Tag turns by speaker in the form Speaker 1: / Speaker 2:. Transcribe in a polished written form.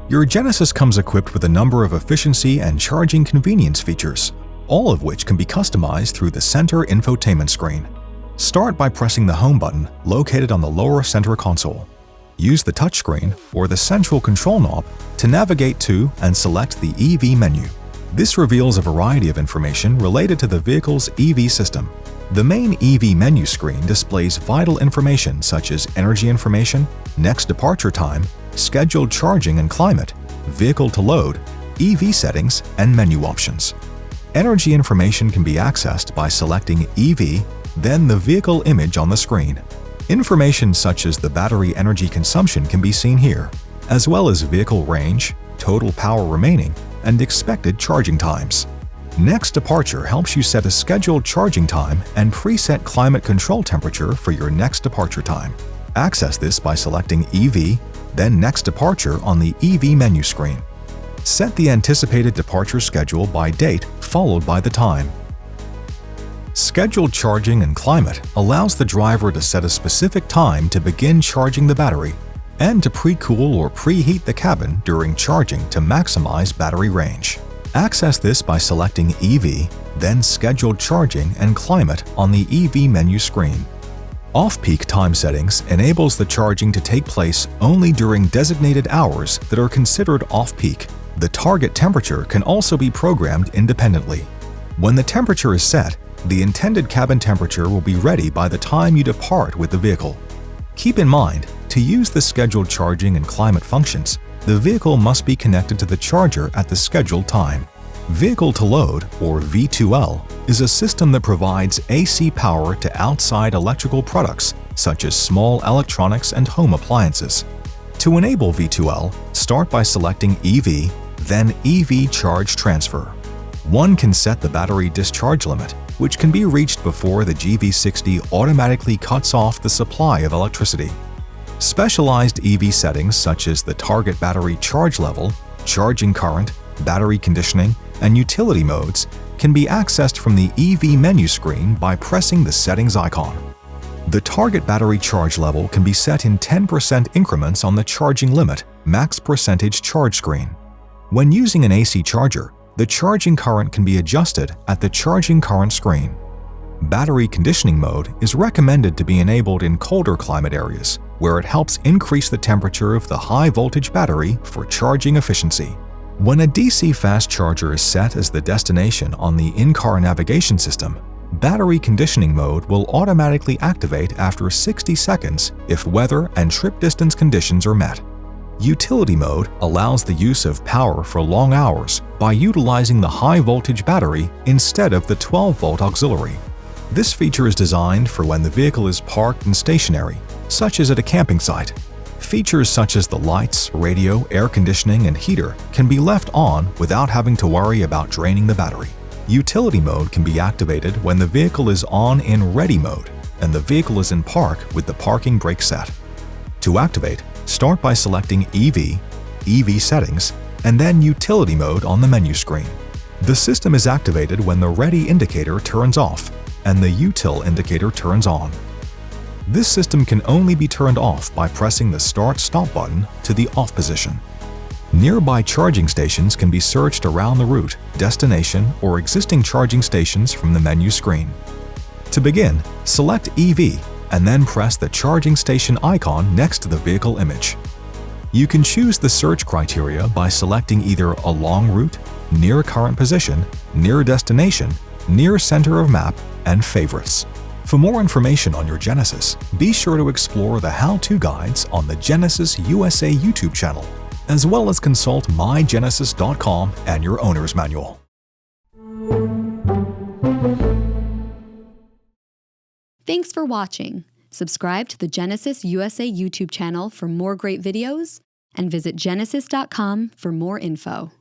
Speaker 1: Your Genesis comes equipped with a number of efficiency and charging convenience features, all of which can be customized through the center infotainment screen. Start by pressing the Home button located on the lower center console. Use the touchscreen or the central control knob to navigate to and select the EV menu. This reveals a variety of information related to the vehicle's EV system. The main EV menu screen displays vital information such as energy information, next departure time, scheduled charging and climate, vehicle to load, EV settings, and menu options. Energy information can be accessed by selecting EV, then the vehicle image on the screen. Information such as the battery energy consumption can be seen here, as well as vehicle range, total power remaining, and expected charging times. Next departure helps you set a scheduled charging time and preset climate control temperature for your next departure time. Access this by selecting EV, then Next Departure on the EV menu screen. Set the anticipated departure schedule by date followed by the time. Scheduled charging and climate allows the driver to set a specific time to begin charging the battery and to pre-cool or preheat the cabin during charging to maximize battery range. Access this by selecting EV, then Scheduled Charging and Climate on the EV menu screen. Off-peak time settings enables the charging to take place only during designated hours that are considered off-peak. The target temperature can also be programmed independently. When the temperature is set, the intended cabin temperature will be ready by the time you depart with the vehicle. Keep in mind, to use the scheduled charging and climate functions, the vehicle must be connected to the charger at the scheduled time. Vehicle to load, or V2L, is a system that provides AC power to outside electrical products such as small electronics and home appliances. To enable V2L, start by selecting EV, then EV Charge Transfer. One can set the battery discharge limit, which can be reached before the GV60 automatically cuts off the supply of electricity. Specialized EV settings such as the target battery charge level, charging current, battery conditioning, and utility modes can be accessed from the EV menu screen by pressing the settings icon. The target battery charge level can be set in 10% increments on the charging limit, max percentage charge screen. When using an AC charger, the charging current can be adjusted at the charging current screen. Battery conditioning mode is recommended to be enabled in colder climate areas, where it helps increase the temperature of the high-voltage battery for charging efficiency. When a DC fast charger is set as the destination on the in-car navigation system, battery conditioning mode will automatically activate after 60 seconds if weather and trip distance conditions are met. Utility mode allows the use of power for long hours by utilizing the high-voltage battery instead of the 12-volt auxiliary. This feature is designed for when the vehicle is parked and stationary, such as at a camping site. Features such as the lights, radio, air conditioning, and heater can be left on without having to worry about draining the battery. Utility mode can be activated when the vehicle is on in ready mode and the vehicle is in park with the parking brake set. To activate, start by selecting EV, EV settings, and then utility mode on the menu screen. The system is activated when the ready indicator turns off and the util indicator turns on. This system can only be turned off by pressing the Start/Stop button to the off position. Nearby charging stations can be searched around the route, destination, or existing charging stations from the menu screen. To begin, select EV and then press the charging station icon next to the vehicle image. You can choose the search criteria by selecting either a long route, near current position, near destination, near center of map, and favorites. For more information on your Genesis, be sure to explore the how-to guides on the Genesis USA YouTube channel, as well as consult mygenesis.com and your owner's manual.
Speaker 2: Thanks for watching. Subscribe to the Genesis USA YouTube channel for more great videos, and visit genesis.com for more info.